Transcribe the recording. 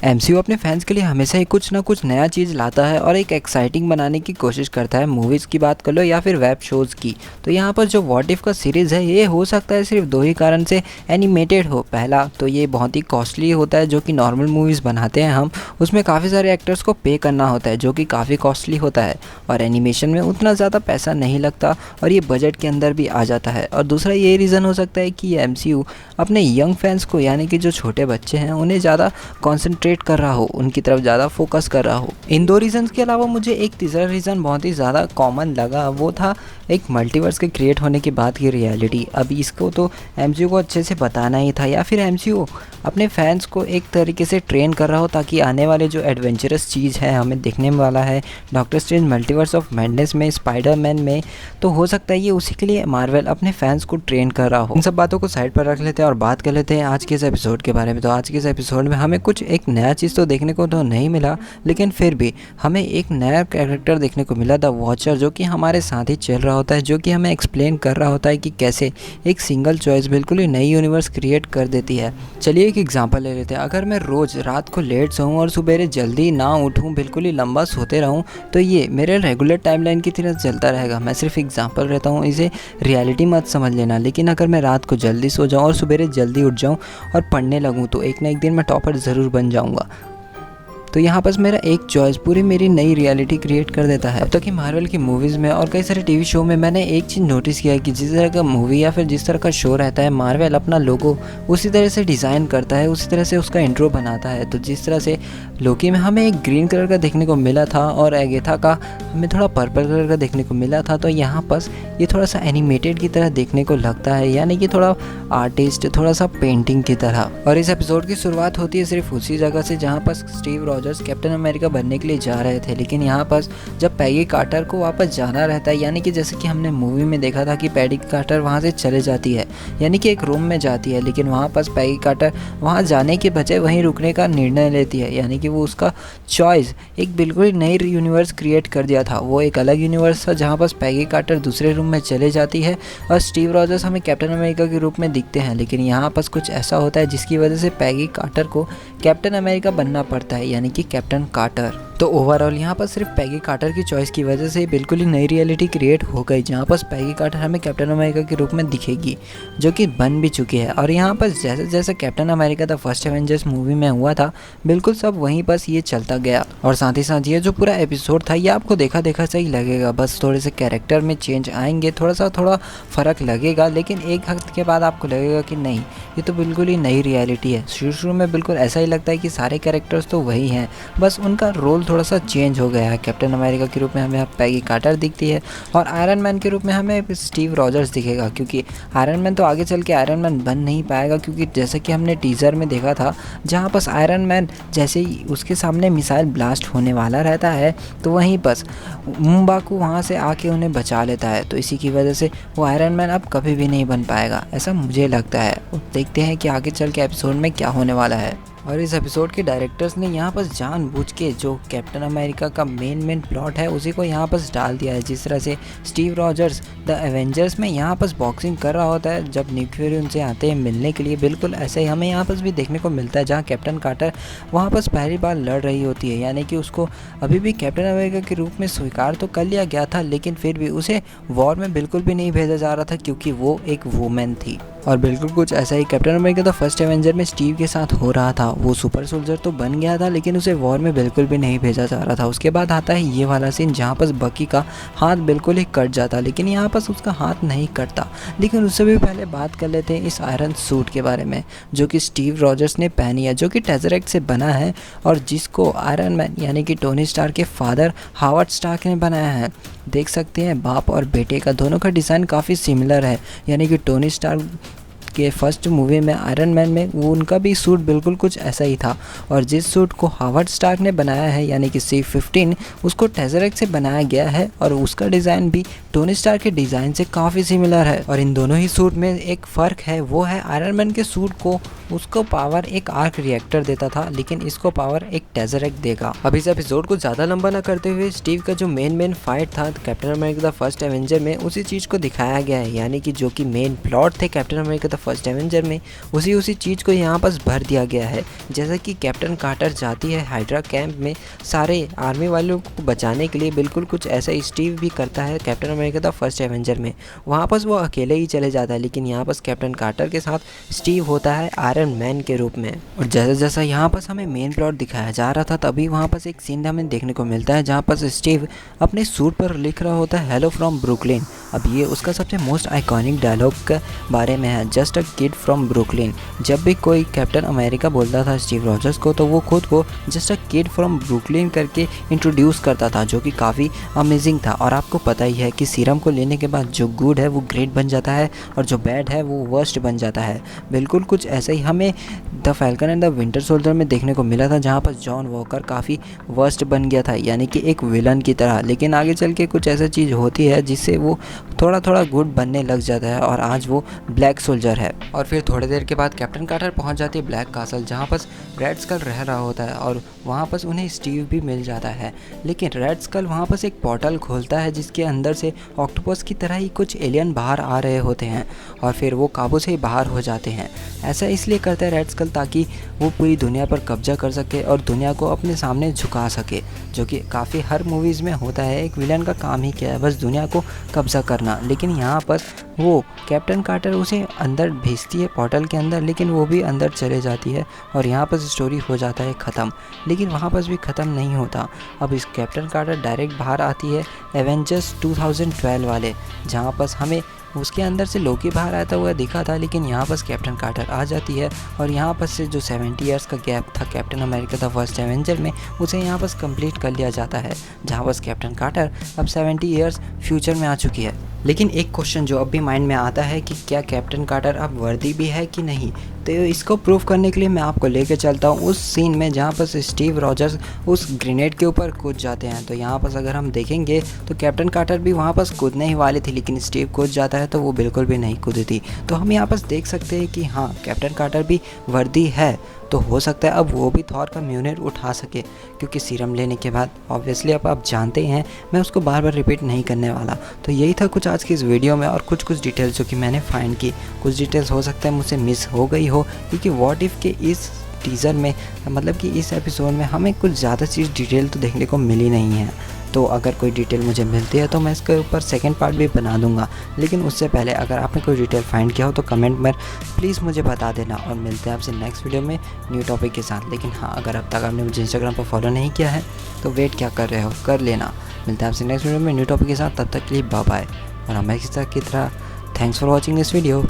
MCU अपने fans के लिए हमेशा ही कुछ ना कुछ नया चीज़ लाता है और एक एक्साइटिंग बनाने की कोशिश करता है। मूवीज़ की बात कर लो या फिर वेब शोज़ की, तो यहाँ पर जो व्हाट इफ का सीरीज़ है ये हो सकता है सिर्फ दो ही कारण से एनिमेटेड हो। पहला तो ये बहुत ही कॉस्टली होता है, जो कि नॉर्मल मूवीज़ बनाते हैं हम उसमें काफ़ी सारे एक्टर्स को पे करना होता है जो कि काफ़ी कॉस्टली होता है, और एनिमेशन में उतना ज़्यादा पैसा नहीं लगता और ये बजट के अंदर भी आ जाता है। और दूसरा ये रीज़न हो सकता है कि ये एमसीयू अपने यंग फैंस को, यानी कि जो छोटे बच्चे हैं, उन्हें ज़्यादा कॉन्सेंट्रेट कर रहा हो, उनकी तरफ ज़्यादा फोकस कर रहा हो। इन दो रीज़न्स के अलावा मुझे एक तीसरा रीज़न बहुत ही ज़्यादा कॉमन लगा, वो था एक मल्टीवर्स के क्रिएट होने के बाद की रियलिटी। अब इसको तो एमसीयू को अच्छे से बताना ही था, या फिर एमसीयू अपने फैंस को एक तरीके से ट्रेन कर रहा हो ताकि आने वाले जो एडवेंचरस चीज़ है हमें देखने वाला है doctor strange multiverse of madness में, स्पाइडरमैन में, तो हो सकता है ये उसी के लिए मार्वल अपने फैंस को ट्रेन कर रहा हो। इन सब बातों को साइड पर रख लेते हैं और बात कर लेते हैं आज के इस एपिसोड के बारे में। तो आज के इस एपिसोड में हमें कुछ एक नया चीज़ तो देखने को तो नहीं मिला, लेकिन फिर भी हमें एक नया कैरेक्टर देखने को मिला, द वॉचर, जो कि हमारे साथ ही चल रहा होता है, जो कि हमें एक्सप्लेन कर रहा होता है कि कैसे एक सिंगल चॉइस बिल्कुल ही नई यूनिवर्स क्रिएट कर देती है। चलिए एक एग्जांपल ले लेते हैं। अगर मैं रोज़ रात को लेट सोऊं और सुबह जल्दी ना उठूं, बिल्कुल ही लंबा सोते रहूं, तो ये मेरे रेगुलर टाइमलाइन की तरह चलता रहेगा। मैं सिर्फ एग्जांपल रहता हूं, इसे रियलिटी मत समझ लेना। लेकिन अगर मैं रात को जल्दी सो जाऊं और सुबह जल्दी उठ जाऊं और पढ़ने लगूं, तो एक ना एक दिन मैं टॉपर ज़रूर बन जाऊंगा। तो यहाँ पर मेरा एक चॉइस पूरी मेरी नई रियलिटी क्रिएट कर देता है। अब तक की मार्वल की मूवीज़ में और कई सारे टीवी शो में मैंने एक चीज़ नोटिस किया है कि जिस तरह का मूवी या फिर जिस तरह का शो रहता है, मार्वल अपना लोगो उसी तरह से डिज़ाइन करता है, उसी तरह से उसका इंट्रो बनाता है। तो जिस तरह से लोकी में हमें एक ग्रीन कलर का देखने को मिला था और एगेथा का हमें थोड़ा पर्पल कलर का देखने को मिला था, तो यहाँ पर ये थोड़ा सा एनिमेटेड की तरह देखने को लगता है, यानी कि थोड़ा आर्टिस्ट, थोड़ा सा पेंटिंग की तरह। और इस एपिसोड की शुरुआत होती है सिर्फ उसी जगह से जहाँ पर स्टीव रॉजर्स कैप्टन अमेरिका बनने के लिए जा रहे थे। लेकिन यहाँ पर जब पैगी कार्टर को वापस जाना रहता है, यानी कि जैसे कि हमने मूवी में देखा था कि पैगी कार्टर वहाँ से चले जाती है, यानी कि एक रूम में जाती है, लेकिन वहाँ पर पैगी कार्टर वहाँ जाने के बजाय वहीं रुकने का निर्णय लेती है, यानी कि वो उसका चॉइस एक बिल्कुल नई यूनिवर्स क्रिएट कर दिया था। वो एक अलग यूनिवर्स था जहाँ पर पैगी कार्टर दूसरे रूम में चले जाती है और स्टीव रॉजर्स हमें कैप्टन अमेरिका के रूप में दिखते हैं। लेकिन यहाँ पर कुछ ऐसा होता है जिसकी वजह से पैगी कार्टर को कैप्टन अमेरिका बनना पड़ता है, यानी कि कैप्टन कार्टर। तो ओवरऑल यहाँ पर सिर्फ पैगी कार्टर की चॉइस की वजह से बिल्कुल ही नई रियलिटी क्रिएट हो गई, जहाँ पर पैगी कार्टर हमें कैप्टन अमेरिका के रूप में दिखेगी, जो कि बन भी चुकी है। और यहाँ पर जैसे जैसे captain America the first Avengers movie में हुआ था, बिल्कुल सब वहीं पर ये चलता गया। और साथ ही साथ ये जो पूरा एपिसोड था ये आपको देखा देखा सही लगेगा, बस थोड़े से कैरेक्टर में चेंज आएंगे, थोड़ा फ़र्क लगेगा, लेकिन एक हफ्ते के बाद आपको लगेगा कि नहीं, ये तो बिल्कुल ही नई रियलिटी है। शुरू में बिल्कुल ऐसा ही लगता है कि सारे कैरेक्टर्स तो वही हैं, बस उनका रोल थोड़ा सा चेंज हो गया है। कैप्टन अमेरिका के रूप में हमें पैगी कार्टर दिखती है और आयरन मैन के रूप में हमें स्टीव रॉजर्स दिखेगा, क्योंकि आयरन मैन तो आगे चल के आयरन मैन बन नहीं पाएगा, क्योंकि जैसे कि हमने टीज़र में देखा था, जहाँ बस आयरन मैन जैसे ही उसके सामने मिसाइल ब्लास्ट होने वाला रहता है, तो वहीं बस मुंबाकू वहाँ से आके उन्हें बचा लेता है। तो इसी की वजह से वो आयरन मैन अब कभी भी नहीं बन पाएगा, ऐसा मुझे लगता है। देखते हैं कि आगे चल के एपिसोड में क्या होने वाला है। और इस एपिसोड के डायरेक्टर्स ने यहाँ पर जानबूझ के जो कैप्टन अमेरिका का मेन प्लॉट है उसी को यहाँ पर डाल दिया है। जिस तरह से स्टीव रॉजर्स द एवेंजर्स में यहाँ पर बॉक्सिंग कर रहा होता है जब निक फ्यूरी उनसे आते हैं मिलने के लिए, बिल्कुल ऐसे ही हमें यहाँ पर भी देखने को मिलता है, जहाँ कैप्टन कार्टर वहाँ पर पहली बार लड़ रही होती है, यानी कि उसको अभी भी कैप्टन अमेरिका के रूप में स्वीकार तो कर लिया गया था, लेकिन फिर भी उसे वॉर में बिल्कुल भी नहीं भेजा जा रहा था, क्योंकि वो एक वुमेन थी। और बिल्कुल कुछ ऐसा ही captain America the first avenger में स्टीव के साथ हो रहा था। वो सुपर सोल्जर तो बन गया था, लेकिन उसे वॉर में बिल्कुल भी नहीं भेजा जा रहा था। उसके बाद आता है ये वाला सीन जहाँ पर बकी का हाथ बिल्कुल ही कट जाता, लेकिन यहाँ पर उसका हाथ नहीं कटता। लेकिन उससे भी पहले बात कर लेते हैं इस आयरन सूट के बारे में, जो कि स्टीव रॉजर्स ने पहनी है, जो कि टेज़रेक्ट से बना है और जिसको आयरन मैन यानी कि टोनी स्टार्क के फादर हावर्ड स्टार्क ने बनाया है। देख सकते हैं बाप और बेटे का दोनों का डिज़ाइन काफ़ी सिमिलर है, यानी कि टोनी स्टार्क के फर्स्ट मूवी में आयरन मैन में वो उनका भी सूट बिल्कुल कुछ ऐसा ही था, और जिस सूट को हावर्ड स्टार्क ने बनाया है यानी कि C-15 उसको टेज़रेक्ट से बनाया गया है और उसका डिज़ाइन भी टोनी स्टार्क के डिज़ाइन से काफ़ी सिमिलर है। और इन दोनों ही सूट में एक फ़र्क है, वो है आयरन मैन के सूट को उसको पावर एक आर्क रिएक्टर देता था, लेकिन इसको पावर एक टेज़रेक्ट देगा। अब इस एपिसोड को ज़्यादा लंबा ना करते हुए स्टीव का जो मेन फाइट था captain America the first avenger में उसी चीज़ को दिखाया गया है, यानी कि जो कि मेन प्लॉट थे captain America the first avenger में उसी चीज़ को यहाँ पर भर दिया गया है। जैसा कि कैप्टन कार्टर जाती है हाइड्रा कैंप में सारे आर्मी वालों को बचाने के लिए, बिल्कुल कुछ ऐसा स्टीव भी करता है captain America the first avenger में। वहाँ पर वो अकेले ही चले जाता है, लेकिन यहाँ पर कैप्टन कार्टर के साथ स्टीव होता है आयरन मैन के रूप में। और जैसा जैसा यहाँ पर हमें मेन प्लॉट दिखाया जा रहा था, तभी वहाँ पर एक सीन हमें देखने को मिलता है जहाँ पर स्टीव अपने सूट पर लिख रहा होता है हेलो फ्रॉम ब्रुकलिन। अब ये उसका सबसे मोस्ट आइकॉनिक डायलॉग के बारे में है, just a kid from Brooklyn. जब भी कोई कैप्टन अमेरिका बोलता था स्टीव रॉजर्स को, तो वो खुद को just a kid from Brooklyn करके इंट्रोड्यूस करता था, जो कि काफ़ी अमेजिंग था। और आपको पता ही है कि सीरम को लेने के बाद जो गुड है वो ग्रेट बन जाता है और जो बैड है वो वर्स्ट बन जाता है। बिल्कुल कुछ ऐसा ही हमें the falcon and the winter soldier में देखने को मिला था, जहाँ पर जॉन वॉकर काफ़ी वर्स्ट बन गया था, यानी कि एक विलन की तरह। लेकिन आगे चल के कुछ ऐसा चीज़ होती है जिससे वो थोड़ा थोड़ा गुड बनने लग जाता है और आज वो ब्लैक सोल्जर है। और फिर थोड़ी देर के बाद कैप्टन कार्टर पहुंच जाती है ब्लैक कासल, जहाँ पर रेड स्कल रह रहा होता है और वहाँ पर उन्हें स्टीव भी मिल जाता है। लेकिन रेड स्कल वहाँ पर एक पोर्टल खोलता है जिसके अंदर से ऑक्टोपस की तरह ही कुछ एलियन बाहर आ रहे होते हैं और फिर वो काबू से बाहर हो जाते हैं। ऐसा इसलिए करता है रेड स्कल ताकि वो पूरी दुनिया पर कब्जा कर सके और दुनिया को अपने सामने झुका सके, जो कि काफ़ी हर मूवीज़ में होता है। एक विलन का काम ही क्या है, बस दुनिया को कब्जा करना। लेकिन यहाँ पर वो कैप्टन कार्टर उसे अंदर भेजती है पोर्टल के अंदर, लेकिन वो भी अंदर चले जाती है और यहाँ पर स्टोरी हो जाता है ख़त्म। लेकिन वहाँ पर भी ख़त्म नहीं होता। अब इस कैप्टन कार्टर डायरेक्ट बाहर आती है एवेंजर्स 2012 वाले, जहाँ पर हमें उसके अंदर से लोकी बाहर आता हुआ दिखा था, लेकिन यहाँ पर कैप्टन कार्टर आ जाती है और यहाँ पर से जो 70 ईयर्स का गैप था captain America the first avenger में, उसे यहाँ पर कंप्लीट कर लिया जाता है, जहाँ पर कैप्टन कार्टर अब 70 ईयर्स फ्यूचर में आ चुकी है। लेकिन एक क्वेश्चन जो अब भी माइंड में आता है कि क्या कैप्टन कार्टर अब वर्दी भी है कि नहीं, तो इसको प्रूव करने के लिए मैं आपको लेके चलता हूँ उस सीन में जहाँ पर स्टीव रॉजर्स उस ग्रेनेड के ऊपर कूद जाते हैं। तो यहाँ पर अगर हम देखेंगे तो कैप्टन कार्टर भी वहाँ पर कूदने ही वाले थे, लेकिन स्टीव कूद जाता है तो वो बिल्कुल भी नहीं कूदी थी। तो हम यहाँ पर देख सकते हैं कि हाँ, कैप्टन कार्टर भी वर्दी है। तो हो सकता है अब वो भी थॉर का म्यूनिर उठा सके, क्योंकि सीरम लेने के बाद ऑब्वियसली अब आप जानते हैं मैं उसको बार बार रिपीट नहीं करने वाला। तो यही था कुछ आज की इस वीडियो में और कुछ डिटेल्स जो कि मैंने फाइंड की। कुछ डिटेल्स हो सकता है मुझसे मिस हो गई हो, क्योंकि व्हाट इफ़ के इस टीज़र में, मतलब कि इस एपिसोड में हमें कुछ ज़्यादा चीज़ डिटेल तो देखने को मिली नहीं है। तो अगर कोई डिटेल मुझे मिलती है तो मैं इसके ऊपर सेकंड पार्ट भी बना दूंगा। लेकिन उससे पहले अगर आपने कोई डिटेल फाइंड किया हो तो कमेंट में प्लीज़ मुझे बता देना। और मिलते हैं आपसे नेक्स्ट वीडियो में न्यू टॉपिक के साथ। लेकिन हाँ, अगर अब तक आपने मुझे इंस्टाग्राम पर फॉलो नहीं किया है तो वेट क्या कर रहे हो, कर लेना। मिलते हैं आपसे नेक्स्ट वीडियो में न्यू टॉपिक के साथ, तब तक के लिए बाय बाय। और हमेशा की तरह thanks for watching this video.